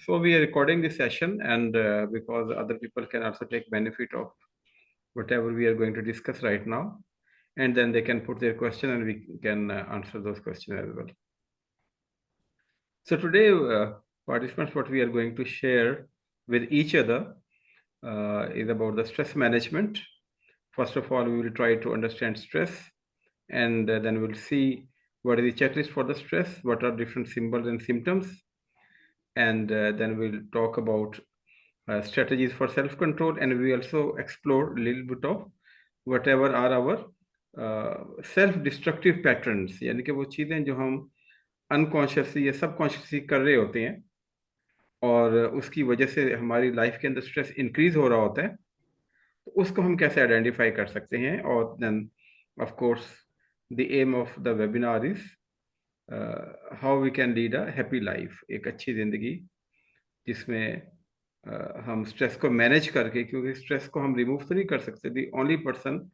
So we are recording this session, and because other people can also take benefit of whatever we are going to discuss right now, and then they can put their question and we can answer those questions as well. So today, participants, what we are going to share with each other is about the stress management. First of all, we will try to understand stress, and then we'll see what is the checklist for the stress, what are different symbols and symptoms, and then we'll talk about strategies for self-control, and we also explore a little bit of whatever are our self-destructive patterns, यानी कि वो चीज़ें जो हम unconsciously या subconsciously कर रहे होते हैं और उसकी वजह से हमारी लाइफ के अंदर स्ट्रेस इंक्रीज हो रहा होता है, तो उसको हम कैसे आइडेंटिफाई कर सकते हैं. और then of course the aim of the webinar is how we can lead a happy life, एक अच्छी ज़िंदगी जिसमें हम स्ट्रेस को मैनेज करके, क्योंकि स्ट्रेस को हम रिमूव तो नहीं कर सकते. The only person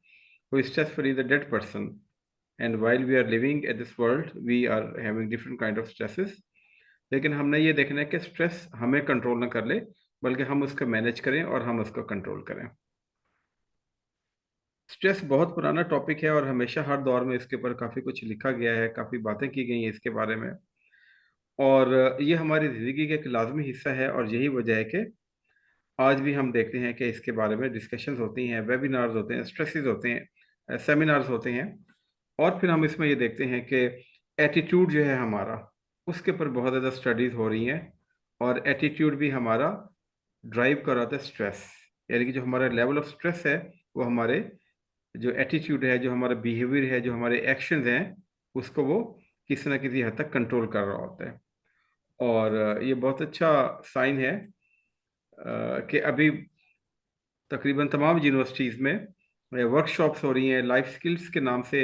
who is stress free is the dead person, and while we are living at this world we are having different kind of stresses. लेकिन हमने ये देखना है कि स्ट्रेस हमें कंट्रोल ना कर ले, बल्कि हम उसको मैनेज करें और हम उसको कंट्रोल करें. स्ट्रेस बहुत पुराना टॉपिक है और हमेशा हर दौर में इसके ऊपर काफ़ी कुछ लिखा गया है, काफ़ी बातें की गई हैं इसके बारे में, और ये हमारी ज़िंदगी का एक लाजमी हिस्सा है. और यही वजह है कि आज भी हम देखते हैं कि इसके बारे में डिस्कशंस होती हैं, वेबिनार्स होते हैं, स्ट्रेसेस होते हैं, सेमिनार्स होते हैं. और फिर हम इसमें ये देखते हैं कि एटीट्यूड जो है हमारा, उसके ऊपर बहुत ज़्यादा स्टडीज़ हो रही हैं, और एटीट्यूड भी हमारा ड्राइव कर रहा था स्ट्रेस. यानी कि जो हमारा लेवल ऑफ स्ट्रेस है वो हमारे जो एटीट्यूड है, जो हमारा बिहेवियर है, जो हमारे एक्शंस हैं, उसको वो किसी न किसी हद तक कंट्रोल कर रहा होता है. और ये बहुत अच्छा साइन है कि अभी तकरीबन तमाम यूनिवर्सिटीज़ में वर्कशॉप्स हो रही हैं, लाइफ स्किल्स के नाम से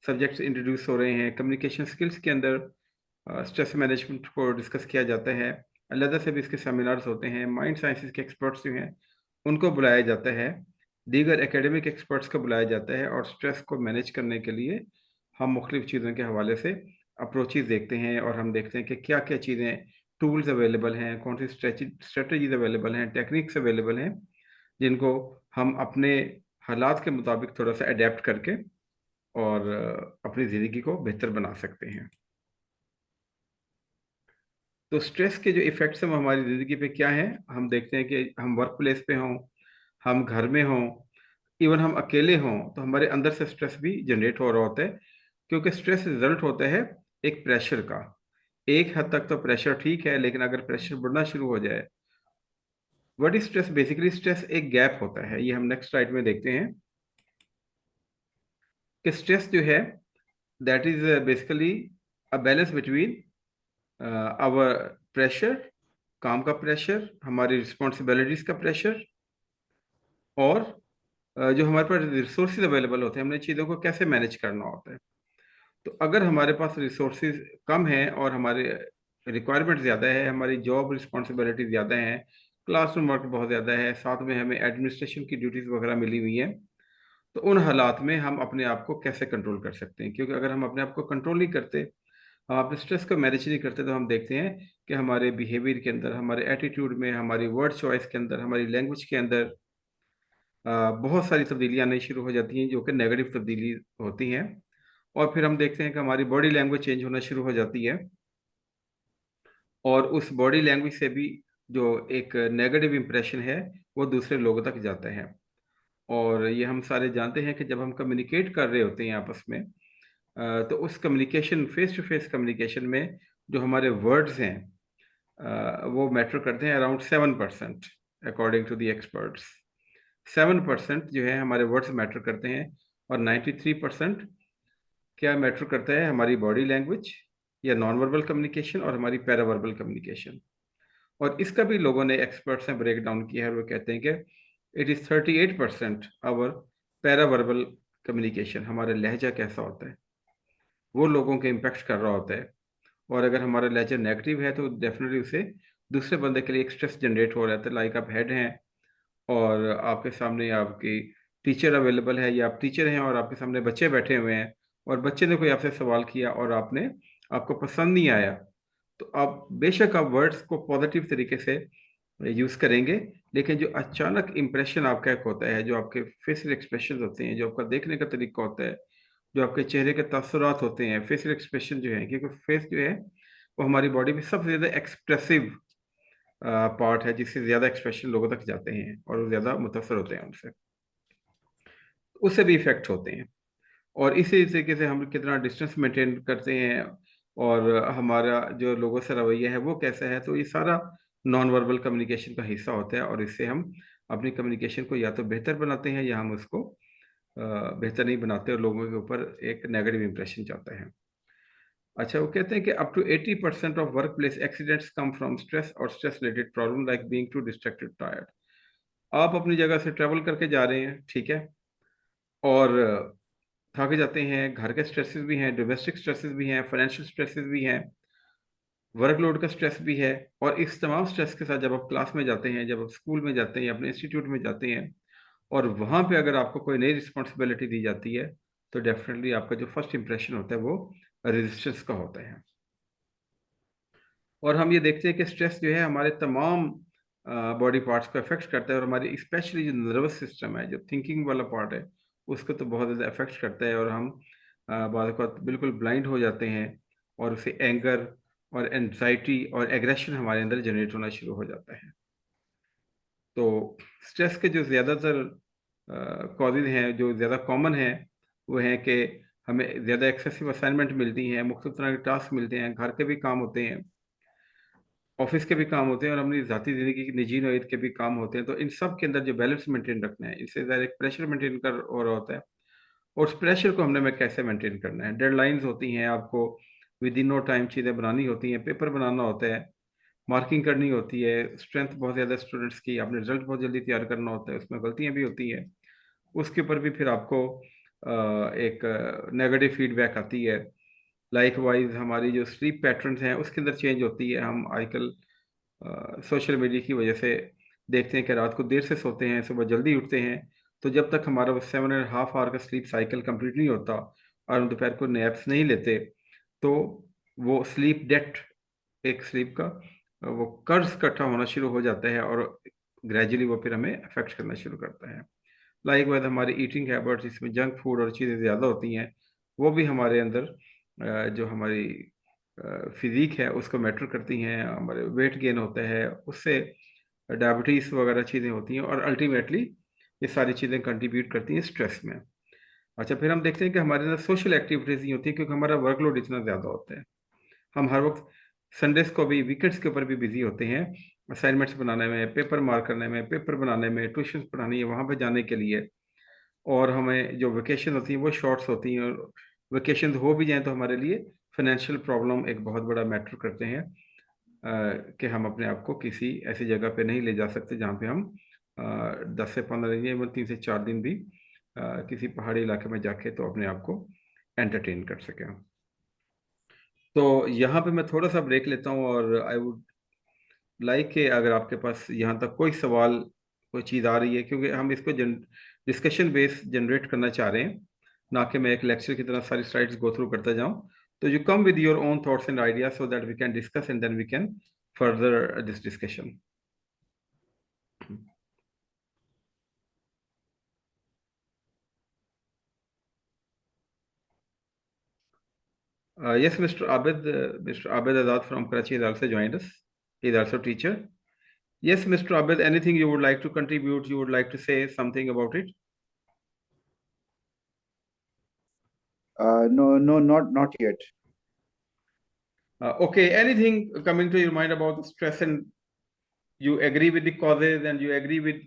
सब्जेक्ट्स इंट्रोड्यूस हो रहे हैं. कम्युनिकेशन स्किल्स के अंदर स्ट्रेस मैनेजमेंट को डिस्कस किया जाता है. अलग से भी इसके सेमिनार्स होते हैं. माइंड साइंसेस के एक्सपर्ट्स जो हैं उनको बुलाया जाता है, दीगर एकेडमिक एक्सपर्ट्स को बुलाया जाता है, और स्ट्रेस को मैनेज करने के लिए हम मुख्तलिफ चीज़ों के हवाले से अप्रोचेज़ देखते हैं, और हम देखते हैं कि क्या क्या चीज़ें टूल्स अवेलेबल हैं, कौन सी स्ट्रेटजीज अवेलेबल हैं, टेक्निक्स अवेलेबल हैं, जिनको हम अपने हालात के मुताबिक थोड़ा सा अडेप्ट करके और अपनी ज़िंदगी को बेहतर बना सकते हैं. तो स्ट्रेस के जो इफ़ेक्ट्स हैं वो हमारी ज़िंदगी पे क्या हैं, हम देखते हैं कि हम वर्क प्लेस पे हों, हम घर में हों, इवन हम अकेले हों, तो हमारे अंदर से स्ट्रेस भी जनरेट हो रहा होता है, क्योंकि स्ट्रेस रिजल्ट होता है एक प्रेशर का. एक हद तक तो प्रेशर ठीक है, लेकिन अगर प्रेशर बढ़ना शुरू हो जाए, what is stress? Basically stress एक गैप होता है. ये हम नेक्स्ट स्लाइड में देखते हैं कि स्ट्रेस जो है that is basically a balance between our pressure, काम का प्रेशर, हमारी रिस्पॉन्सिबिलिटीज का प्रेशर, और जो हमारे पास रिसोर्सेज अवेलेबल होते हैं, हमने चीज़ों को कैसे मैनेज करना होता है. तो अगर हमारे पास रिसोर्सेज कम हैं और हमारे रिक्वायरमेंट ज़्यादा है, हमारी जॉब रिस्पॉन्सिबिलिटी ज़्यादा है, क्लासरूम वर्क बहुत ज़्यादा है, साथ में हमें एडमिनिस्ट्रेशन की ड्यूटीज़ वगैरह मिली हुई हैं, तो उन हालात में हम अपने आप को कैसे कंट्रोल कर सकते हैं? क्योंकि अगर हम अपने आप को कंट्रोल नहीं करते, हम अपने स्ट्रेस को मैनेज नहीं करते, तो हम देखते हैं कि हमारे बिहेवियर के अंदर, हमारे एटीट्यूड में, हमारी वर्ड चॉइस के अंदर, हमारी लैंग्वेज के अंदर बहुत सारी तब्दीलियाँ आनी शुरू हो जाती हैं, जो कि नेगेटिव तब्दीली होती हैं. और फिर हम देखते हैं कि हमारी बॉडी लैंग्वेज चेंज होना शुरू हो जाती है, और उस बॉडी लैंग्वेज से भी जो एक नेगेटिव इम्प्रेशन है वो दूसरे लोगों तक जाता है. और ये हम सारे जानते हैं कि जब हम कम्युनिकेट कर रहे होते हैं आपस में, तो उस communication, face to face communication में जो हमारे वर्ड्स हैं वो मैटर करते हैं around 7%, according to the experts. 7% जो है हमारे वर्ड्स मैटर करते हैं, और 93% क्या मैटर करता है? हमारी बॉडी लैंग्वेज या नॉन वर्बल कम्युनिकेशन और हमारी पैरावर्बल कम्युनिकेशन. और इसका भी लोगों ने, एक्सपर्ट्स ने ब्रेक डाउन किया है, वो कहते हैं कि इट इज़ 38% आवर पैरावर्बल कम्युनिकेशन, हमारा लहजा कैसा होता है वो लोगों के इम्पेक्ट कर रहा होता है. और अगर हमारा लहजा नेगेटिव है तो डेफिनेटली उसे दूसरे बंदे के लिए एक स्ट्रेस जनरेट हो रहा है. लाइक आप हेड हैं और आपके सामने आपकी टीचर अवेलेबल है, या आप टीचर हैं और आपके सामने बच्चे बैठे हुए हैं, और बच्चे ने कोई आपसे सवाल किया और आपको पसंद नहीं आया, तो आप बेशक आप वर्ड्स को पॉजिटिव तरीके से यूज करेंगे, लेकिन जो अचानक इंप्रेशन आपका एक होता है, जो आपके फेशियल एक्सप्रेशन होते हैं, जो आपका देखने का तरीका होता है, जो आपके चेहरे के तासुरात होते हैं, फेशियल एक्सप्रेशन जो है, क्योंकि फेस जो है वो हमारी बॉडी में सबसे ज़्यादा एक्सप्रेसिव पार्ट है, जिससे ज़्यादा एक्सप्रेशन लोगों तक जाते हैं और वो ज़्यादा मुतासर होते हैं उनसे, उससे भी इफेक्ट होते हैं। और इसी तरीके से हम कितना डिस्टेंस मेंटेन करते हैं और हमारा जो लोगों से रवैया है वो कैसा है, तो ये सारा नॉन वर्बल कम्युनिकेशन का हिस्सा होता है। और इससे हम अपनी कम्युनिकेशन को या तो बेहतर बनाते हैं या हम उसको बेहतर नहीं बनाते और लोगों के ऊपर एक नेगेटिव इंप्रेशन जाता है। अच्छा, वो कहते हैं कि up to 80% of work place accidents come from stress और stress related problem like being too distracted, tired. आप अपनी जगह से ट्रेवल करके जा रहे हैं, ठीक है, और थक जाते हैं, घर के स्ट्रेसेस भी हैं, डोमेस्टिक स्ट्रेसेस भी हैं, फाइनेंशियल स्ट्रेसेस भी हैं, वर्कलोड का स्ट्रेस भी है। और इस तमाम स्ट्रेस के साथ जब आप क्लास में जाते हैं, जब आप स्कूल में जाते हैं या अपने इंस्टीट्यूट में जाते हैं, और वहाँ पे अगर आपको कोई नई रिस्पॉन्सिबिलिटी दी जाती है, तो डेफिनेटली आपका जो फर्स्ट इंप्रेशन होता है वो रेजिस्टेंस का होता है। और हम ये देखते हैं कि स्ट्रेस जो है हमारे तमाम बॉडी पार्ट्स को अफेक्ट करता है, और हमारी स्पेशली जो नर्वस सिस्टम है, जो थिंकिंग वाला पार्ट है, उसको तो बहुत ज़्यादा अफेक्ट करता है, और हम बाद वक्त बिल्कुल ब्लाइंड हो जाते हैं, और उससे एंगर और एंजाइटी और एग्रेशन हमारे अंदर जनरेट होना शुरू हो जाता है। तो स्ट्रेस के जो ज़्यादातर कॉजेज हैं, जो ज़्यादा कॉमन हैं, वो हैं कि हमें ज़्यादा एक्सेसिव असाइनमेंट मिलती हैं, मुख्तलिफ तरह के टास्क मिलते हैं, घर के भी काम होते हैं, ऑफिस के भी काम होते हैं, और अपनी ज़ाती ज़िंदगी की निजी नोयत के भी काम होते हैं। तो इन सब के अंदर जो बैलेंस मेंटेन रखना है, इससे ज़्यादा एक प्रेशर मेंटेन कर हो रहा होता है, और उस प्रेशर को हमने में कैसे मेंटेन करना है। डेडलाइंस होती हैं, आपको विद इन नो टाइम चीज़ें बनानी होती हैं, पेपर बनाना होता है, मार्किंग करनी होती है, स्ट्रेंथ बहुत ज़्यादा स्टूडेंट्स की, आपने रिजल्ट बहुत जल्दी तैयार करना होता है, उसमें गलतियाँ भी होती हैं, उसके ऊपर भी फिर आपको एक नेगेटिव फीडबैक आती है। लाइक वाइज हमारी जो स्लीप पैटर्न्स हैं उसके अंदर चेंज होती है। हम आजकल सोशल मीडिया की वजह से देखते हैं कि रात को देर से सोते हैं, सुबह जल्दी उठते हैं, तो जब तक हमारा वो 7.5 आवर का स्लीप साइकिल कंप्लीट नहीं होता और हम दोपहर को नैप्स नहीं लेते, तो वो स्लीप डेट, एक स्लीप का वो कर्ज इकट्ठा होना शुरू हो जाता है, और ग्रेजुअली वो फिर हमें अफेक्ट करना शुरू करता है। लाइक वाइज हमारी ईटिंग हैबिट्स, इसमें जंक फूड और चीज़ें ज़्यादा होती हैं, वो भी हमारे अंदर जो हमारी फिजिक है उसको मैटर करती हैं, हमारे वेट गेन होता है उससे, डायबिटीज़ वगैरह चीज़ें होती हैं, और अल्टीमेटली ये सारी चीज़ें कंट्रीब्यूट करती हैं स्ट्रेस में। अच्छा, फिर हम देखते हैं कि हमारे अंदर सोशल एक्टिविटीज़ नहीं होती, क्योंकि हमारा वर्कलोड इतना ज़्यादा होता है। हम हर वक्त संडेज़ को भी, वीकेंड्स के ऊपर भी बिजी होते हैं, असाइनमेंट्स बनाने में, पेपर मार्क करने में, पेपर बनाने में, ट्यूशन पढ़ानी है वहाँ पर जाने के लिए। और हमें जो वेकेशन होती हैं वो शॉर्ट्स होती हैं, और वेकेशन हो भी जाएँ तो हमारे लिए फाइनेंशियल प्रॉब्लम एक बहुत बड़ा मैटर करते हैं, कि हम अपने आप को किसी ऐसी जगह पे नहीं ले जा सकते जहाँ पे हम 10 से 15 दिन या 3 से 4 दिन भी किसी पहाड़ी इलाके में जाके तो अपने आप को एंटरटेन कर सकें। तो यहाँ पे मैं थोड़ा सा ब्रेक लेता हूँ, और आई वुड लाइक कि अगर आपके पास यहाँ तक कोई सवाल, कोई चीज़ आ रही है, क्योंकि हम इसको डिस्कशन बेस जनरेट करना चाह रहे हैं, ना कि मैं एक लेक्चर की तरह सारी स्लाइड्स गो थ्रू करता जाऊँ। तो you come with your own thoughts and ideas so that we can discuss and then we can further this discussion. Yes, Mr. Abid Azad from Karachi has also joined us. He is also a teacher. Yes, Mr. Abid, anything you would like to contribute? You would like to say something about it? No, not yet. Okay, anything coming to your mind about the stress, and you agree with the causes, and you agree with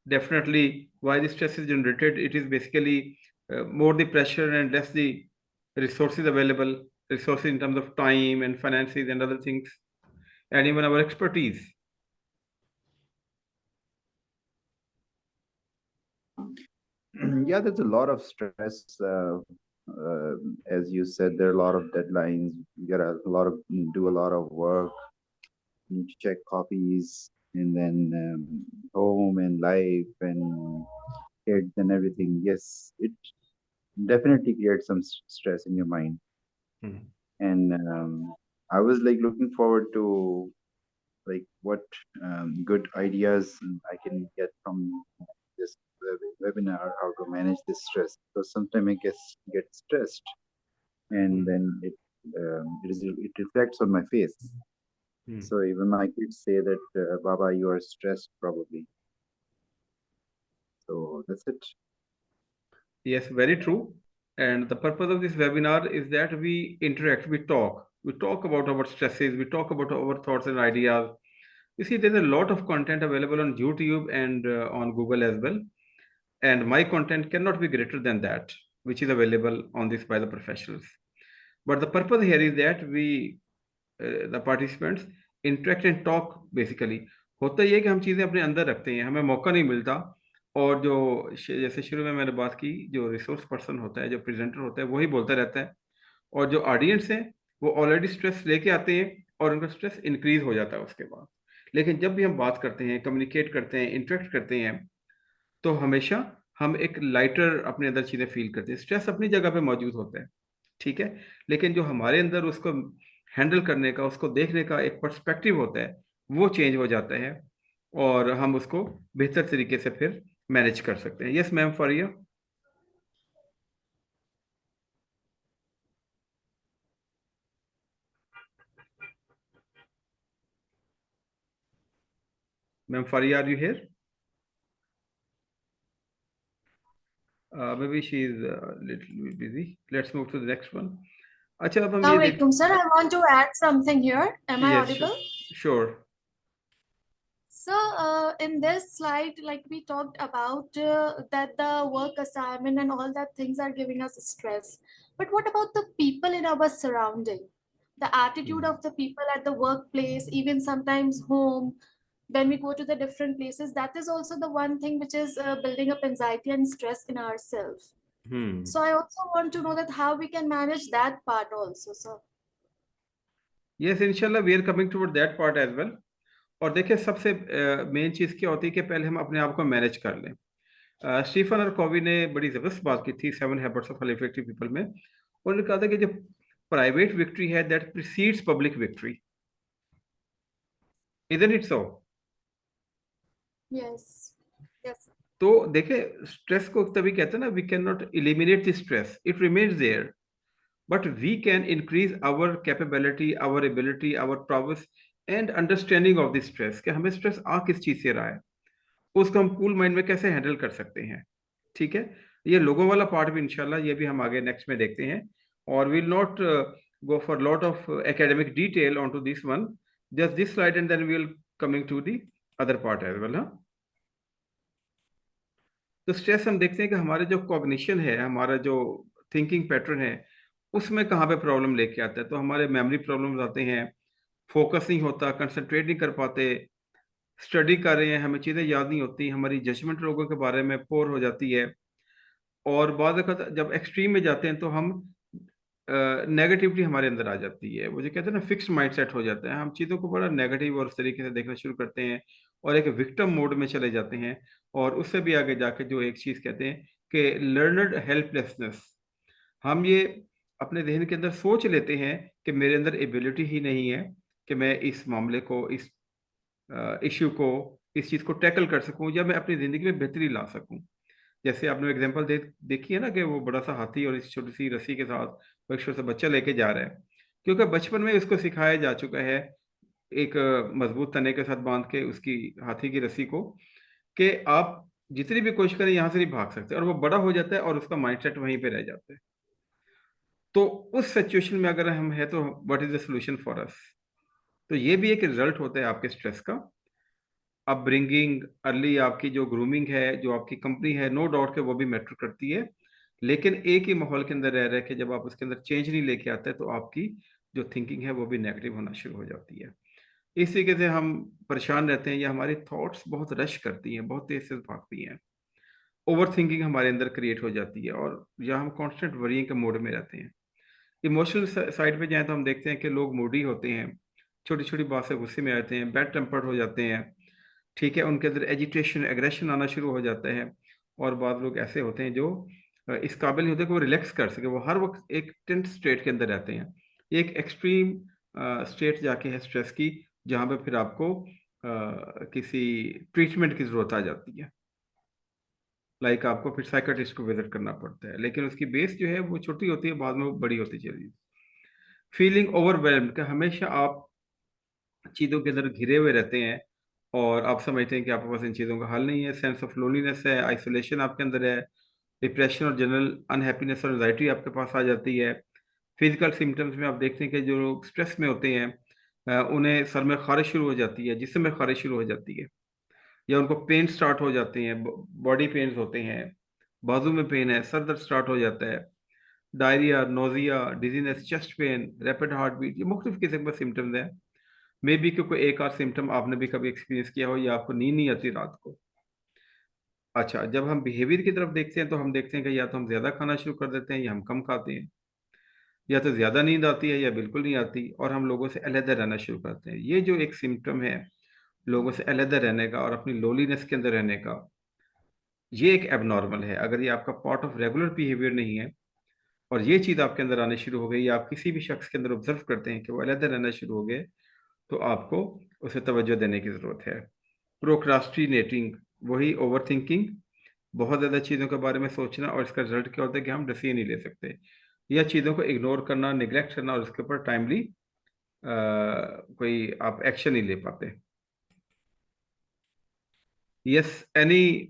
definitely why the stress is generated? It is basically more the pressure and less the resources available, resources in terms of time and finances and other things, and even our expertise. Yeah, there's a lot of stress. As you said, there are a lot of deadlines. You got do a lot of work. You need to check copies, and then home and life and kids and everything. Yes, it definitely creates some stress in your mind. Hmm. And I was like looking forward to like what good ideas I can get from this webinar, how to manage this stress. Because sometimes I get stressed, and then it reflects on my face. So even my kids say that, Baba, you are stressed probably. So that's it. Yes, very true. And the purpose of this webinar is that we interact, we talk about our stresses, we talk about our thoughts and ideas. You see, there's a lot of content available on YouTube and on Google as well. And my content cannot be greater than that, which is available on this by the professionals. But the purpose here is that the participants interact and talk basically. होता ये है कि हम चीज़ें अपने अंदर रखते हैं, हमें मौका नहीं मिलता। और जो जैसे शुरू में मैंने बात की, जो रिसोर्स पर्सन होता है, जो प्रेजेंटर होता है, वही बोलता रहता है। और जो ऑडियंस है वो ऑलरेडी स्ट्रेस लेके आते हैं और उनका स्ट्रेस इंक्रीज हो जाता है उसके बाद। लेकिन जब भी हम बात करते हैं, कम्युनिकेट करते हैं, इंटरेक्ट करते हैं, तो हमेशा हम एक लाइटर अपने अंदर चीज़ें फील करते हैं। स्ट्रेस अपनी जगह पे मौजूद होता है, ठीक है, लेकिन जो हमारे अंदर उसको हैंडल करने का, उसको देखने का एक पर्सपेक्टिव होता है, वो चेंज हो जाता है और हम उसको बेहतर तरीके से फिर मैनेज कर सकते हैं। Yes ma'am, Faria. Ma'am Faria, are you here? Maybe she is a little bit busy. Let's move to the next one. अच्छा, अब हम ये देख। Assalamualaikum, sir. I want to add something here. Am I Yes, audible? sure. So, in this slide, like we talked about that the work assignment and all that things are giving us stress. But what about the people in our surrounding? The attitude of the people at the workplace, even sometimes home, when we go to the different places, that is also the one thing which is building up anxiety and stress in ourselves. So I also want to know that how we can manage that part also, sir. Yes, inshallah we are coming toward that part as well. और देखिए, सबसे main चीज़ क्या होती है कि पहले हम अपने आप को मैनेज कर लें। स्टीफन और कॉवी ने बड़ी ज़बरदस्त बात की थी 7 habits of highly effective people में। उन्होंने कहा था कि जो प्राइवेट विक्ट्री है that precedes public victory. Isn't it so? Yes. Yes. तो देखिए, स्ट्रेस को तभी कहते हैं ना, we can not eliminate the stress, it remains there, but we can increase our capability, our ability, our prowess and understanding of the stress, कि हमें stress आ किस चीज से रहा है, उसको हम कूल माइंड में कैसे हैंडल कर सकते हैं। ठीक है, ये लोगों वाला पार्ट भी इंशाल्लाह ये भी हम आगे नेक्स्ट में देखते हैं। और will not go for lot of academic detail on to this one, just this slide and then we will coming to the other part as well. हाँ, तो स्ट्रेस हम देखते हैं कि हमारे जो कॉग्निशन है, हमारा जो थिंकिंग पैटर्न है, उसमें कहाँ पे प्रॉब्लम लेके आता है। तो हमारे मेमोरी प्रॉब्लम्स आते हैं, फोकस नहीं होता, कंसंट्रेट नहीं कर पाते, स्टडी कर रहे हैं, हमें चीज़ें याद नहीं होती, हमारी जजमेंट लोगों के बारे में पोर हो जाती है। और बाद वक़्त जब एक्सट्रीम में जाते हैं तो हम नेगेटिविटी हमारे अंदर आ जाती है, वो जो कहते हैं ना फिक्स्ड माइंडसेट हो जाता है, हम चीज़ों को बड़ा नेगेटिव और उस तरीके से देखना शुरू करते हैं और एक विक्टिम मोड में चले जाते हैं। और उससे भी आगे जाके जो एक चीज़ कहते हैं कि लर्नड हेल्पलेसनेस, हम ये अपने ज़हन के अंदर सोच लेते हैं कि मेरे अंदर एबिलिटी ही नहीं है कि मैं इस मामले को, इस इश्यू को, इस चीज़ को टैकल कर सकूं या मैं अपनी ज़िंदगी में बेहतरी ला सकूं। जैसे आपने एग्जांपल देखी है ना कि वो बड़ा सा हाथी और इस छोटी सी रस्सी के साथ वो एक छोटा सा बच्चा लेके जा रहा है, क्योंकि बचपन में उसको सिखाया जा चुका है एक मजबूत तने के साथ बांध के उसकी हाथी की रस्सी को, कि आप जितनी भी कोशिश करें यहाँ से नहीं भाग सकते। और वो बड़ा हो जाता है और उसका माइंडसेट वहीं पे रह जाता है। तो उस सिचुएशन में अगर हम है तो what is the solution for us? तो ये भी एक रिजल्ट होता है आपके स्ट्रेस का। अपब्रिंगिंग, अर्ली आपकी जो ग्रूमिंग है, जो आपकी कंपनी है, नो डाउट के वो भी मैटर करती है, लेकिन एक ही माहौल के अंदर रह रहे के जब आप उसके अंदर चेंज नहीं लेके आते तो आपकी जो थिंकिंग है वो भी नेगेटिव होना शुरू हो जाती है। इस तरीके से हम परेशान रहते हैं या हमारी थॉट्स बहुत रश करती हैं, बहुत तेज से भागती हैं, ओवर थिंकिंग हमारे अंदर क्रिएट हो जाती है और या हम कॉन्स्टेंट वरीइंग के मोड में रहते हैं। इमोशनल साइड पे जाएं तो हम देखते हैं कि लोग मूडी होते हैं, छोटी छोटी बात से गुस्से में आते हैं, बैड टेम्पर्ड हो जाते हैं, ठीक है, उनके अंदर एजिटेशन, एग्रेशन आना शुरू हो जाता है। और बाद लोग ऐसे होते हैं जो इस काबिल नहीं होते कि वो रिलैक्स कर सके, वो हर वक्त एक टेंस स्टेट के अंदर रहते हैं। ये एक एक्सट्रीम स्टेट जाके है स्ट्रेस की, जहाँ पे फिर आपको किसी ट्रीटमेंट की जरूरत आ जाती है। लाइक आपको फिर साइकाट्रिस्ट को विजिट करना पड़ता है, लेकिन उसकी बेस जो है वो छोटी होती है, बाद में वो बड़ी होती चली जाती है। फीलिंग ओवरवेल्म्ड, कि हमेशा आप चीज़ों के अंदर घिरे हुए रहते हैं और आप समझते हैं कि आपके पास इन चीज़ों का हल नहीं है। सेंस ऑफ लोनलीनेस है, आइसोलेशन आपके अंदर है, डिप्रेशन और जनरल अनहैप्पीनेस और एंजाइटी आपके पास आ जाती है। फिजिकल सिम्टम्स में आप देखते हैं कि जो लोग स्ट्रेस में होते हैं उन्हें सर में खारिश शुरू हो जाती है, जिस्म में खारिश शुरू हो जाती है, या उनको पेन स्टार्ट हो जाते हैं, बॉडी पेन्स होते हैं, बाजू में पेन है, सर दर्द स्टार्ट हो जाता है, diarrhoea, nausea, dizziness, chest pain, rapid heart beat, ये मुख्तलिफ किस्म के सिम्टम्स हैं। मे बी क्योंकि एक आध सिम्टम आपने भी कभी एक्सपीरियंस किया हो, या आपको नींद नहीं आती रात को। अच्छा, जब हम बिहेवियर की तरफ देखते हैं तो हम देखते हैं कि या तो हम ज्यादा खाना शुरू कर देते हैं या हम कम खाते हैं, या तो ज्यादा नींद आती है या बिल्कुल नहीं आती, और हम लोगों से अलहदा रहना शुरू करते हैं। ये जो एक सिम्टम है लोगों से अलहदा रहने का और अपनी लोलीनेस के अंदर रहने का, ये एक एबनॉर्मल है। अगर ये आपका पार्ट ऑफ रेगुलर बिहेवियर नहीं है और ये चीज़ आपके अंदर आने शुरू हो गई, या आप किसी भी शख्स के अंदर ऑब्जर्व करते हैं कि वो अलहदा रहना शुरू हो गए, तो आपको उसे तवज्जो देने की ज़रूरत है। प्रोक्रास्टिनेटिंग, वही ओवर थिंकिंग, बहुत ज़्यादा चीज़ों के बारे में सोचना, और इसका रिजल्ट क्या होता है कि हम डिसीजन नहीं ले सकते, या चीज़ों को इग्नोर करना, निगलेक्ट करना, और उसके ऊपर टाइमली कोई आप एक्शन नहीं ले पाते। Yes, any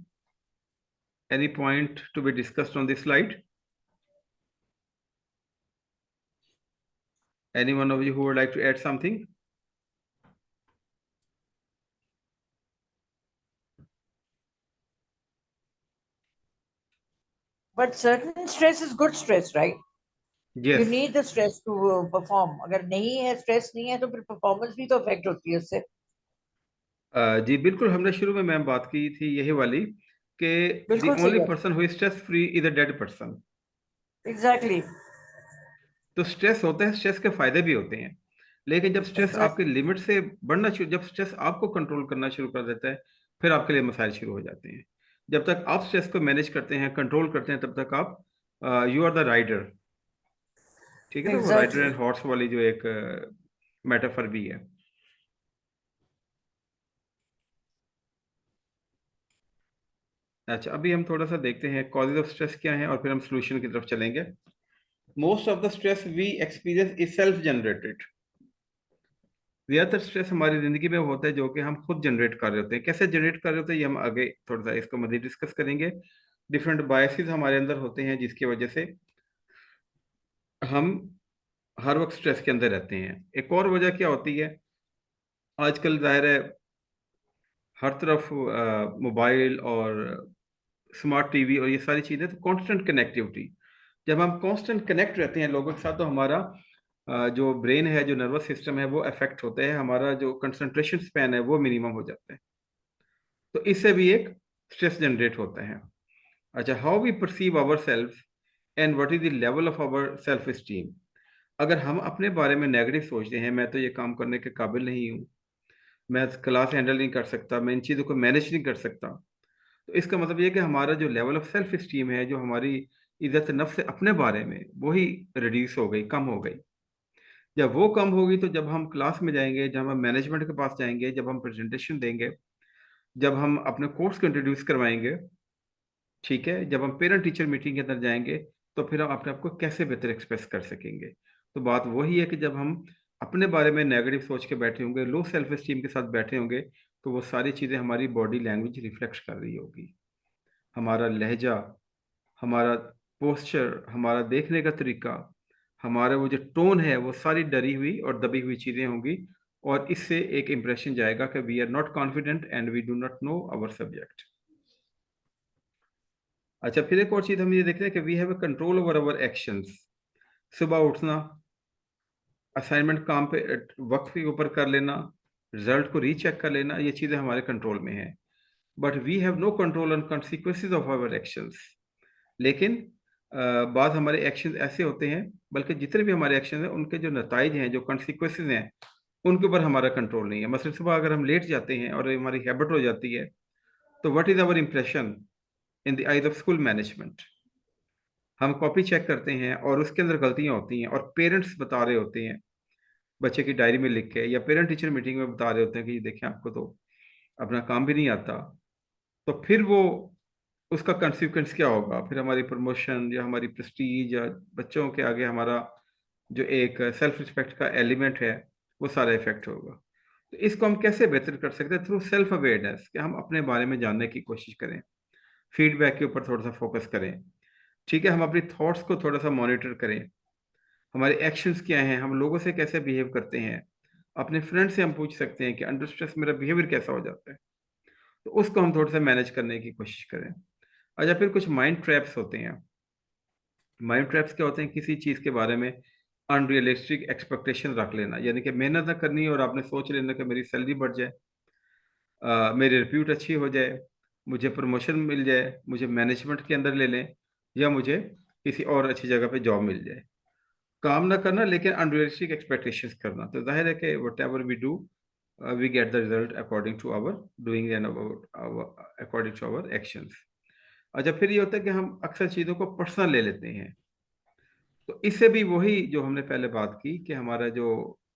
point to be discussed on this slide? Any one of you who would like to add something? But certain stress is good stress, right? Yes. You need the stress to perform. अगर नहीं है stress नहीं है तो फिर performance भी तो affect होती है उससे. जी बिल्कुल, हमने शुरू में मैम बात की थी यही वाली कि the बिल्कुल सही only है. person who is stress free is a dead person. Exactly. तो स्ट्रेस होता है, स्ट्रेस के फायदे भी होते हैं, लेकिन जब स्ट्रेस Exactly. आपके लिमिट से बढ़ना शुरू, जब स्ट्रेस आपको कंट्रोल करना शुरू कर देता है, फिर आपके लिए मसाइल शुरू हो जाते हैं। जब तक आप स्ट्रेस को मैनेज करते हैं, कंट्रोल करते हैं, तब तक आप यू आर द राइडर। ठीक है, तो वो राइडर Exactly. एंड हॉर्स वाली जो एक मेटाफर भी है। अच्छा, अभी हम थोड़ा सा देखते हैं कॉजेज ऑफ स्ट्रेस क्या है, और फिर हम सोल्यूशन की तरफ चलेंगे। Most of the stress we experience is self generated. ज्यादातर स्ट्रेस हमारी जिंदगी में होता है जो कि हम खुद जनरेट कर रहे होते हैं। कैसे जनरेट कर रहे होते हैं, ये हम आगे थोड़ा सा इसको मजीद डिस्कस करेंगे। डिफरेंट बायसेस हमारे अंदर होते हैं जिसकी वजह से हम हर वक्त स्ट्रेस के अंदर रहते हैं। एक और वजह क्या होती है, आजकल जाहिर है हर तरफ मोबाइल और स्मार्ट टीवी और ये सारी चीजें, तो कांस्टेंट कनेक्टिविटी। जब हम कांस्टेंट कनेक्ट रहते हैं लोगों के साथ, तो हमारा जो ब्रेन है, जो नर्वस सिस्टम है, वो अफेक्ट होता है, हमारा जो कंसंट्रेशन स्पैन है वो मिनिमम हो जाता है। तो इससे भी एक स्ट्रेस जनरेट होता है। अच्छा, how we perceive our self and what is the level of our self esteem. अगर हम अपने बारे में नेगेटिव सोचते हैं, मैं तो ये काम करने के काबिल नहीं हूँ, मैं क्लास हैंडल नहीं कर सकता, मैं इन चीज़ों को मैनेज नहीं कर सकता, तो इसका मतलब ये कि हमारा जो लेवल ऑफ सेल्फ एस्टीम है, जो हमारी इज्जत नफ्स है अपने बारे में, वही रिड्यूस हो गई, कम हो गई। जब वो कम होगी तो जब हम क्लास में जाएंगे, जब हम मैनेजमेंट के पास जाएंगे, जब हम प्रेजेंटेशन देंगे, जब हम अपने कोर्स को इंट्रोड्यूस करवाएंगे, ठीक है, जब हम पेरेंट टीचर मीटिंग के अंदर जाएंगे, तो फिर हम अपने आप को कैसे बेहतर एक्सप्रेस कर सकेंगे। तो बात वही है कि जब हम अपने बारे में नेगेटिव सोच के बैठे होंगे, लो सेल्फ एस्टीम के साथ बैठे होंगे, तो वो सारी चीज़ें हमारी बॉडी लैंग्वेज रिफ्लेक्ट कर रही होगी। हमारा लहजा, हमारा पोस्चर, हमारा देखने का तरीका, हमारा वो जो टोन है, वो सारी डरी हुई और दबी हुई चीज़ें होंगी, और इससे एक इंप्रेशन जाएगा कि we are not confident and we do not know our subject. अच्छा, फिर एक और चीज़ हम ये देखते हैं कि we have a control over our actions. सुबह उठना, असाइनमेंट काम पे वक्त के ऊपर कर लेना, रिजल्ट को रीचेक कर लेना, ये चीज़ें हमारे कंट्रोल में हैं। But we have no control on consequences of our actions. लेकिन बाद हमारे एक्शन ऐसे होते हैं, बल्कि जितने भी हमारे एक्शन हैं उनके जो नतीजे हैं, जो कॉन्सिक्वेंसेज हैं, उनके ऊपर हमारा कंट्रोल नहीं है। मसलन सुबह अगर हम लेट जाते हैं और हमारी हैबिट हो जाती है, तो what is our impression in the eyes of school management. हम कॉपी चेक करते हैं और उसके अंदर गलतियां होती हैं और पेरेंट्स बता रहे होते हैं, बच्चे की डायरी में लिख के, या पेरेंट टीचर मीटिंग में बता रहे होते हैं कि देखें आपको तो अपना काम भी नहीं आता, तो फिर वो उसका कंसिक्वेंस क्या होगा, फिर हमारी प्रमोशन या हमारी प्रेस्टीज या बच्चों के आगे हमारा जो एक सेल्फ रिस्पेक्ट का एलिमेंट है वो सारा इफेक्ट होगा। तो इसको हम कैसे बेहतर कर सकते हैं? थ्रू सेल्फ अवेयरनेस, कि हम अपने बारे में जानने की कोशिश करें, फीडबैक के ऊपर थोड़ा सा फोकस करें, ठीक है, हम अपनी थॉट्स को थोड़ा सा मॉनिटर करें, हमारे एक्शंस क्या हैं, हम लोगों से कैसे बिहेव करते हैं, अपने फ्रेंड से हम पूछ सकते हैं कि अंडर स्ट्रेस मेरा बिहेवियर कैसा हो जाता है, तो उसको हम थोड़ा सा मैनेज करने की कोशिश करें। अच्छा, फिर कुछ माइंड ट्रैप्स होते हैं। माइंड ट्रैप्स क्या होते हैं? किसी चीज़ के बारे में अनरियलिस्टिक एक्सपेक्टेशन रख लेना, यानी कि मेहनत ना करनी और आपने सोच लेना कि मेरी सैलरी बढ़ जाए, मेरी रिप्यूट अच्छी हो जाए, मुझे प्रमोशन मिल जाए, मुझे मैनेजमेंट के अंदर ले लें, या मुझे किसी और अच्छी जगह पे जॉब मिल जाए। काम ना करना लेकिन अनरियलिस्टिक एक्सपेक्टेशंस करना, तो जाहिर है कि whatever we do we get the result according to our doing and according to our actions. अच्छा, फिर ये होता है कि हम अक्सर चीज़ों को पर्सनल ले लेते हैं, तो इससे भी वही जो हमने पहले बात की कि हमारा जो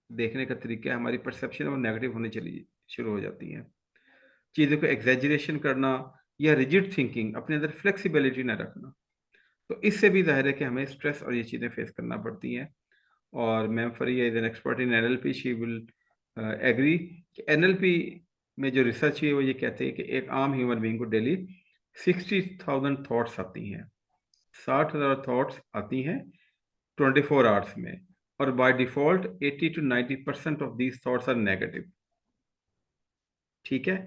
देखने का तरीका है, हमारी परसेप्शन है वो नेगेटिव होनी चली शुरू हो जाती है। चीज़ों को एग्जैजरेशन करना या रिजिड थिंकिंग, अपने अंदर फ्लेक्सिबिलिटी ना रखना, तो इससे भी जाहिर है कि हमें स्ट्रेस और ये चीज़ें फेस करना पड़ती हैं। और ma'am Faria is an expert in NLP, she will agree कि एनएलपी में जो रिसर्च है वो ये कहते हैं कि एक आम ह्यूमन बीइंग को डेली 60,000 थॉट्स आती हैं, 60,000 थॉट्स आती हैं 24 आवर्स में, और by default 80 to 90% of these thoughts are negative, ठीक है।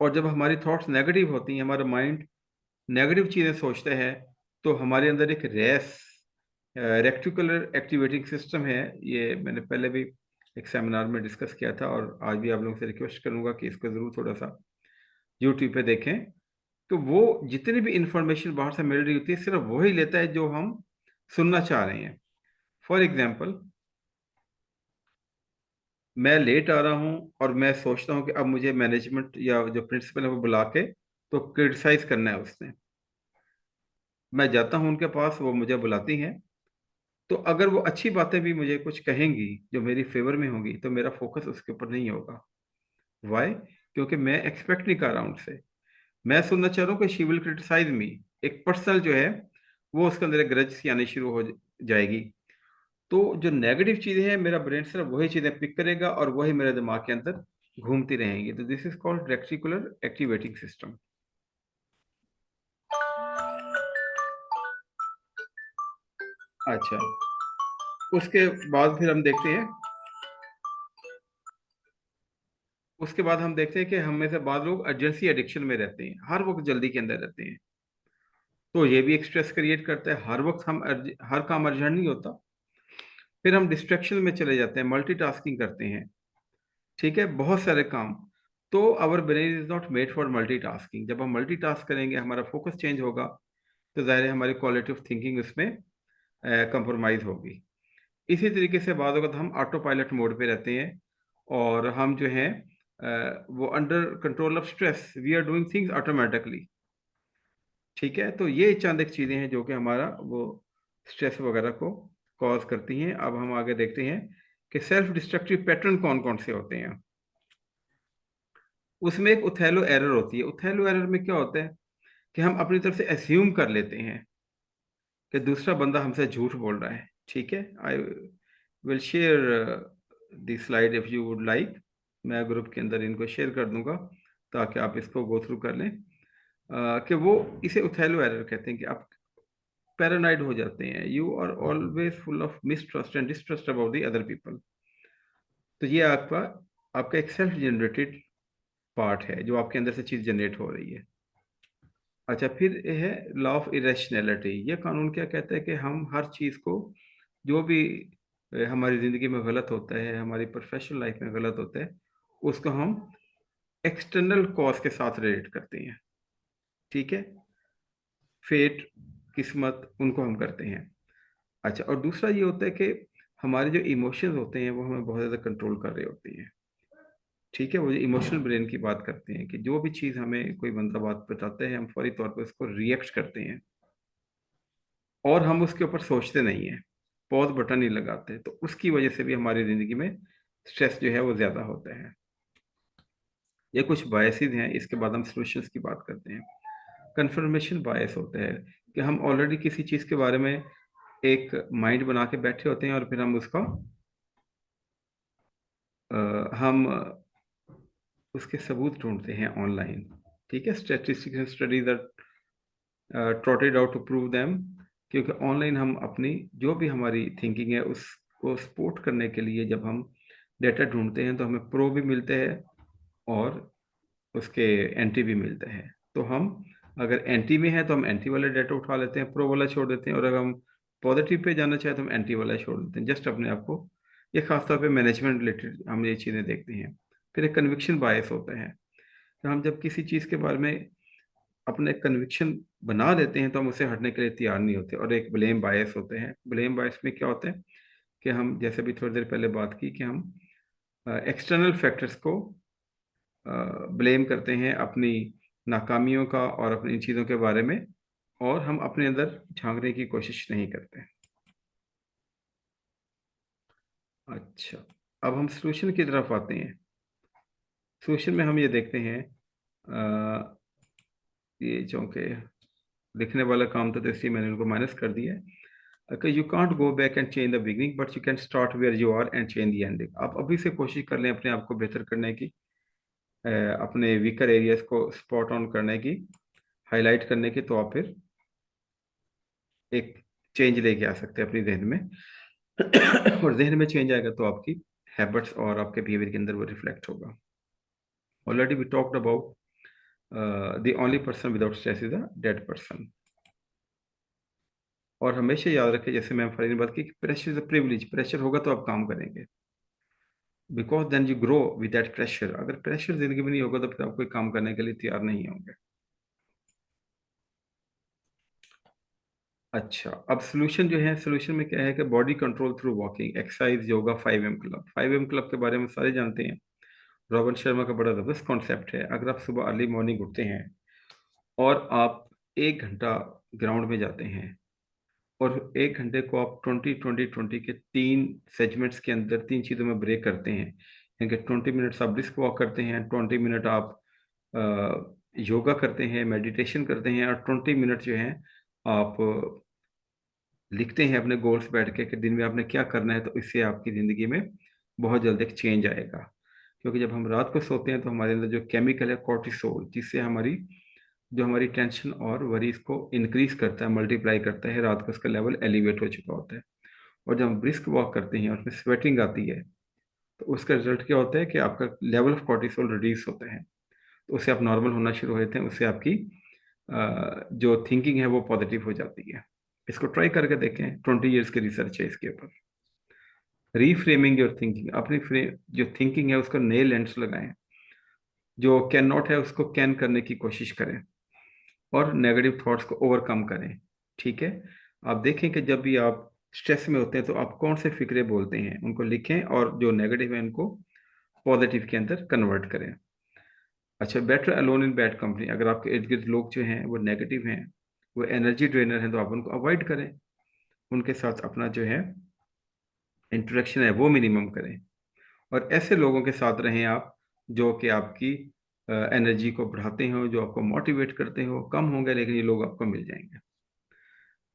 और जब हमारी थॉट्स नेगेटिव होती हैं, हमारा माइंड नेगेटिव चीज़ें सोचते हैं, तो हमारे अंदर एक रेक्टिकुलर एक्टिवेटिंग सिस्टम है, ये मैंने पहले भी एक सेमिनार में डिस्कस किया था, और आज भी आप लोगों से रिक्वेस्ट करूंगा कि इसको ज़रूर थोड़ा सा यूट्यूब पे देखें। तो वो जितनी भी इंफॉर्मेशन बाहर से मिल रही होती है, सिर्फ वही लेता है जो हम सुनना चाह रहे हैं। फॉर एग्जाम्पल, मैं लेट आ रहा हूँ और मैं सोचता हूँ कि अब मुझे मैनेजमेंट या जो प्रिंसिपल है वो बुला के तो क्रिटिसाइज करना है उसने, मैं जाता हूँ उनके पास, वो मुझे बुलाती हैं, तो अगर वो अच्छी बातें भी मुझे कुछ कहेंगी जो मेरी फेवर में होंगी, तो मेरा फोकस उसके ऊपर नहीं होगा। वाई? क्योंकि मैं एक्सपेक्ट नहीं कर रहा हूँ उनसे, मैं सुनना चाह रहा हूँ कि शी विल क्रिटिसाइज मी। एक पर्सनल जो है वो उसके अंदर एक ग्रज सी आनी शुरू हो जाएगी। तो जो नेगेटिव चीज़ें हैं, मेरा ब्रेन सिर्फ वही चीज़ें पिक करेगा और वही मेरे दिमाग के अंदर घूमती रहेंगी। तो this is called reticular activating system. अच्छा, उसके बाद फिर हम देखते हैं, उसके बाद हम देखते हैं कि हम में से बाद लोग अर्जेंसी एडिक्शन में रहते हैं, हर वक्त जल्दी के अंदर रहते हैं, तो ये भी एक स्ट्रेस क्रिएट करता है। हर वक्त हम हर काम अर्जेंट नहीं होता, फिर हम डिस्ट्रैक्शन में चले जाते हैं, मल्टीटास्किंग करते हैं, ठीक है, बहुत सारे काम। तो our brain is not made for multitasking. जब हम मल्टीटास्क करेंगे, हमारा फोकस चेंज होगा, तो जाहिर है हमारी क्वालिटी ऑफ थिंकिंग उसमें कंप्रोमाइज होगी। इसी तरीके से बाद वक्त हम ऑटो पायलट मोड पे रहते हैं, और हम जो है वो under control of stress, we are doing things automatically, ठीक है। तो ये चंद एक चीज़ें हैं जो कि हमारा वो स्ट्रेस वगैरह को कॉज करती हैं। अब हम आगे देखते हैं कि सेल्फ डिस्ट्रक्टिव पैटर्न कौन कौन से होते हैं। उसमें एक उथैलो एरर होती है। उथैलो एरर में क्या होता है कि हम अपनी तरफ से एज्यूम कर लेते हैं कि दूसरा बंदा हमसे झूठ बोल रहा है, ठीक है। I will share the slide if you would like, मैं ग्रुप के अंदर इनको शेयर कर दूंगा ताकि आप इसको गो थ्रू कर लें। कि वो इसे उथैलो एरर कहते हैं, कि आप पैरानाइड हो जाते हैं, you are always full of mistrust and distrust about the other people. तो ये आपका आपका एक सेल्फ जनरेटेड पार्ट है, जो आपके अंदर से चीज़ जनरेट हो रही है। अच्छा, फिर ये है लॉ ऑफ इरेशनैलिटी। ये कानून क्या कहता है कि हम हर चीज़ को, जो भी हमारी ज़िंदगी में गलत होता है, हमारी प्रोफेशनल लाइफ में गलत होता है, उसको हम एक्सटर्नल कॉज के साथ रिलेट करते हैं, ठीक है। फेट, किस्मत, उनको हम करते हैं। अच्छा, और दूसरा ये होता है कि हमारे जो इमोशंस होते हैं वो हमें बहुत ज़्यादा कंट्रोल कर रहे होते हैं, ठीक है। वो जो इमोशनल ब्रेन की बात करते हैं कि जो भी चीज़ हमें कोई बंदा बात बताता है, हम फौरी तौर पर उसको रिएक्ट करते हैं और हम उसके ऊपर सोचते नहीं हैं। पॉज बटन नहीं लगाते, तो उसकी वजह से भी हमारी ज़िंदगी में स्ट्रेस जो है वो ज़्यादा होता है। ये कुछ बायसेस हैं, इसके बाद हम सॉल्यूशंस की बात करते हैं। कन्फर्मेशन बायस होता है कि हम ऑलरेडी किसी चीज़ के बारे में एक माइंड बना के बैठे होते हैं और फिर हम हम उसके सबूत ढूंढते हैं ऑनलाइन। ठीक है, statistical studies are trotted out to prove them, क्योंकि ऑनलाइन हम अपनी जो भी हमारी थिंकिंग है उसको सपोर्ट करने के लिए जब हम डेटा ढूंढते हैं तो हमें प्रो भी मिलते हैं और उसके एंटी भी मिलते हैं। तो हम अगर एंटी में है तो हम एंटी वाला डेटा उठा लेते हैं, प्रो वाला छोड़ देते हैं, और अगर हम पॉजिटिव पे जाना चाहे तो हम एंटी वाला छोड़ देते हैं, जस्ट अपने आप को। ये खासतौर पे मैनेजमेंट रिलेटेड हम ये चीज़ें देखते हैं। फिर एक कन्विक्शन बायस होता है, तो हम जब किसी चीज़ के बारे में अपने कन्विक्शन बना देते हैं तो हम उसे हटने के लिए तैयार नहीं होते। और एक ब्लेम बायस होते हैं। ब्लेम बायस में क्या होता है कि हम, जैसे भी थोड़ी देर पहले बात की, कि हम एक्सटर्नल फैक्टर्स को ब्लेम करते हैं अपनी नाकामियों का और अपनी इन चीज़ों के बारे में, और हम अपने अंदर झांकने की कोशिश नहीं करते। अच्छा, अब हम सॉल्यूशन की तरफ आते हैं। सॉल्यूशन में हम ये देखते हैं, ये जो कि लिखने वाला काम था तो इसलिए मैंने उनको माइनस कर दिया है कि you can't go back and change the beginning but you can start where you are and change the ending. आप अभी से कोशिश कर लें अपने आप को बेहतर करने की, अपने वीकर एरियाज को स्पॉट ऑन करने की, हाईलाइट करने की, तो आप फिर एक चेंज लेके आ सकते हैं अपनी जहन में। और जहन में चेंज आएगा तो आपकी हैबिट्स और आपके बिहेवियर के अंदर वो रिफ्लेक्ट होगा। Already we talked about the only person without stress is a dead person. और हमेशा याद रखें, जैसे मैम फरीद ने बात की, pressure is a privilege. Pressure होगा तो आप काम करेंगे, because then you grow with that pressure. अगर प्रेशर जिंदगी में नहीं होगा तो फिर आप कोई काम करने के लिए तैयार नहीं होंगे। अच्छा, अब सोल्यूशन जो है, सोल्यूशन में क्या है कि body control through walking, exercise, yoga, 5M club. 5M club के बारे में सारे जानते हैं। रॉबिन शर्मा का बड़ा जबरदस्त कॉन्सेप्ट है। अगर आप सुबह अर्ली मॉर्निंग उठते हैं और आप 1 घंटा ग्राउंड में जाते हैं और 1 घंटे को आप 20-20-20 के 3 सेगमेंट्स के अंदर 3 चीज़ों में ब्रेक करते हैं, यानी कि 20 मिनट्स आप ब्रिस्क वॉक करते हैं, 20 मिनट आप योगा करते हैं, मेडिटेशन करते हैं, और 20 मिनट जो है आप लिखते हैं अपने गोल्स बैठ के कि दिन में आपने क्या करना है, तो इससे आपकी ज़िंदगी में बहुत जल्द एक चेंज आएगा। क्योंकि जब हम रात को सोते हैं तो हमारे अंदर जो केमिकल है कॉर्टिसोल, जिससे हमारी टेंशन और वरीज को इंक्रीज करता है, मल्टीप्लाई करता है, रात को उसका लेवल एलिवेट हो चुका होता है। और जब हम ब्रिस्क वॉक करते हैं और उसमें स्वेटिंग आती है तो उसका रिजल्ट क्या होता है कि आपका लेवल ऑफ कॉर्टिसोल रिड्यूस होता है, तो उससे आप नॉर्मल होना शुरू हो जाते हैं। उससे आपकी जो थिंकिंग है वो पॉजिटिव हो जाती है। इसको ट्राई करके देखें, 20 ईयर्स की रिसर्च है इसके ऊपर। रीफ्रेमिंग योर थिंकिंग, अपनी जो थिंकिंग है उसको नए लेंस लगाएं, जो कैन नॉट है उसको कैन करने की कोशिश करें, और नेगेटिव थॉट्स को ओवरकम करें। ठीक है, आप देखें कि जब भी आप स्ट्रेस में होते हैं तो आप कौन से फिक्रे बोलते हैं, उनको लिखें, और जो नेगेटिव है उनको पॉजिटिव के अंदर कन्वर्ट करें। अच्छा, better alone in bad company. अगर आपके इर्द गिर्द लोग जो हैं वो नेगेटिव हैं, वो एनर्जी ड्रेनर हैं, तो आप उनको अवॉइड करें, उनके साथ अपना जो है इंटरेक्शन है वो मिनिमम करें, और ऐसे लोगों के साथ रहें आप जो कि आपकी एनर्जी को बढ़ाते हो, जो आपको मोटिवेट करते हो। कम होंगे लेकिन ये लोग आपको मिल जाएंगे।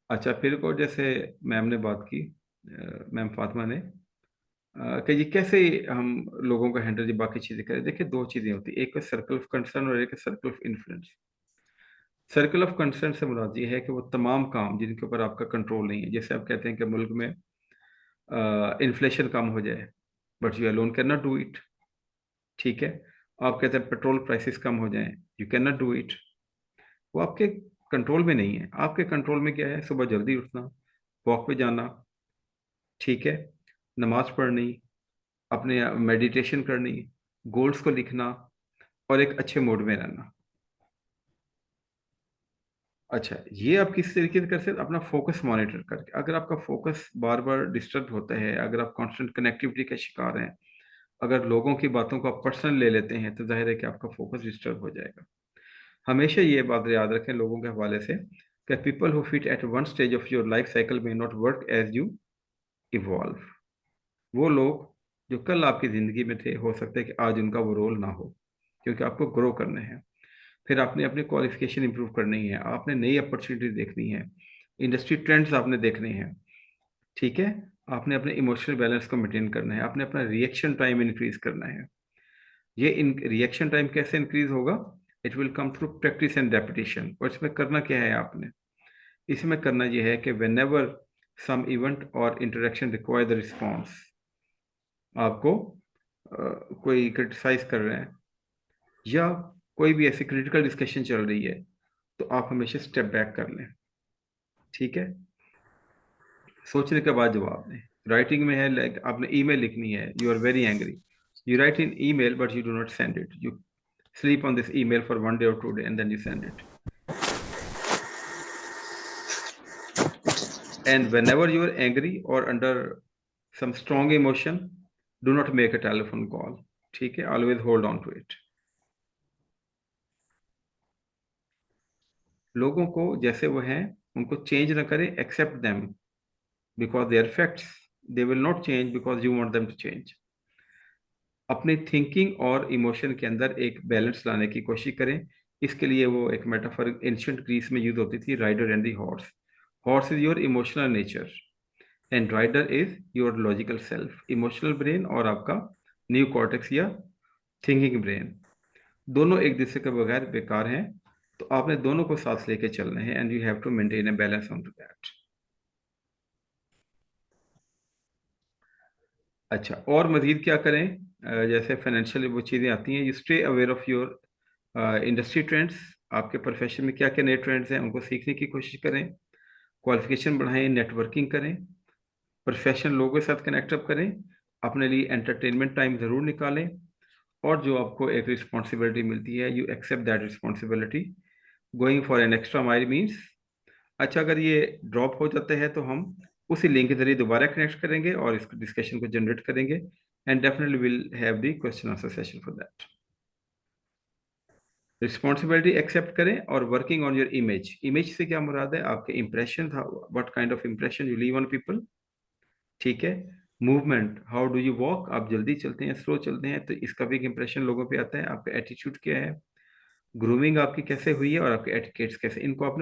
अच्छा, फिर को जैसे मैम ने बात की, मैम फातिमा ने, कि ये कैसे हम लोगों को हैंडल, ये बाकी चीज़ें करें। देखिए, 2 चीज़ें होती है, एक है सर्कल ऑफ कंसर्न और एक है circle of influence. Circle of concern से मुराद ये है कि वो तमाम काम जिनके ऊपर आपका कंट्रोल नहीं है। जैसे आप कहते हैं कि मुल्क में इन्फ्लेशन कम हो जाए, but you alone can not do it. ठीक है, आप कहते हैं पेट्रोल प्राइसेस कम हो जाएं, you can not do it. वो आपके कंट्रोल में नहीं है। आपके कंट्रोल में क्या है? सुबह जल्दी उठना, वॉक पे जाना, ठीक है, नमाज पढ़नी, अपने मेडिटेशन करनी, गोल्स को लिखना, और एक अच्छे मूड में रहना। अच्छा, ये आप किस तरीके से कर सकते हैं? अपना फोकस मॉनिटर करके। अगर आपका फोकस बार बार डिस्टर्ब होता है, अगर आप कांस्टेंट कनेक्टिविटी के शिकार हैं, अगर लोगों की बातों को आप पर्सनल ले लेते हैं, तो जाहिर है कि आपका फोकस डिस्टर्ब हो जाएगा। हमेशा ये बात याद रखें लोगों के हवाले से कि people who fit at one stage of your life cycle may not work as you evolve. वो लोग जो कल आपकी ज़िंदगी में थे, हो सकता है कि आज उनका वो रोल ना हो, क्योंकि आपको ग्रो करना है। फिर आपने अपनी क्वालिफिकेशन इंप्रूव करनी है, आपने नई अपॉर्चुनिटी देखनी है, इंडस्ट्री ट्रेंड्स आपने देखने हैं, ठीक है। आपने अपने इमोशनल बैलेंस को मेंटेन करना है, आपने अपना रिएक्शन टाइम इंक्रीज करना है। ये इन रिएक्शन टाइम कैसे इंक्रीज होगा? It will come through practice and repetition. और इसमें करना क्या है आपने? इसमें करना यह है कि वेन एवर सम इवेंट और इंटरेक्शन रिक्वायर द रिस्पॉन्स, आपको कोई क्रिटिसाइज कर रहे हैं या कोई भी ऐसी क्रिटिकल डिस्कशन चल रही है, तो आप हमेशा स्टेप बैक कर लें, ठीक है। सोचने के बाद जवाब दें। राइटिंग में है, लाइक आपने ईमेल लिखनी है, you are very angry, you write in email but you do not send it, you sleep on this email for 1 day or 2 days and then you send it. And whenever you are angry or under some strong emotion, do not make a telephone call, ठीक है, always hold on to it. लोगों को जैसे वो हैं उनको change ना करें, accept them because they are facts. They will not change because you want them to change. अपनी थिंकिंग और इमोशन के अंदर एक बैलेंस लाने की कोशिश करें। इसके लिए वो एक मेटाफर एंशिएंट ग्रीस में यूज होती थी, rider and the horse. Horse is your emotional nature and rider is your logical self, emotional brain और आपका न्यू कॉर्टेक्स या थिंकिंग ब्रेन। दोनों एक दूसरे के बगैर बेकार हैं, तो आपने दोनों को साथ लेके चलना है and you have to maintain a balance on to that. अच्छा, और मजीद क्या करें? जैसे फाइनेंशियल वो चीज़ें आती हैं, you stay aware of your industry trends. आपके प्रोफेशन में क्या क्या नए ट्रेंड्स हैं उनको सीखने की कोशिश करें, क्वालिफिकेशन बढ़ाएं, नेटवर्किंग करें, प्रोफेशनल लोगों के साथ कनेक्ट अप करें, अपने लिए एंटरटेनमेंट टाइम ज़रूर निकालें, और जो आपको एक रिस्पॉन्सिबिलिटी मिलती है, you accept that responsibility. Going for an extra mile means, अच्छा अगर ये ड्रॉप हो जाता है तो हम उसी लिंक के जरिए दोबारा कनेक्ट करेंगे और इस डिस्कशन को जनरेट करेंगे and definitely will have the question answer session for that. Responsibility accept करें और working on your image. Image से क्या मुराद है? आपके इंप्रेशन था, what kind of impression you leave on people, ठीक है। Movement, how do you walk, आप जल्दी चलते हैं, स्लो चलते हैं, तो इसका भी एक इंप्रेशन लोगों पे आता है। आपका एटीट्यूड क्या है, ग्रूमिंग आपकी कैसे हुई है और आपके एटिकेट्स कैसे, इनको आपने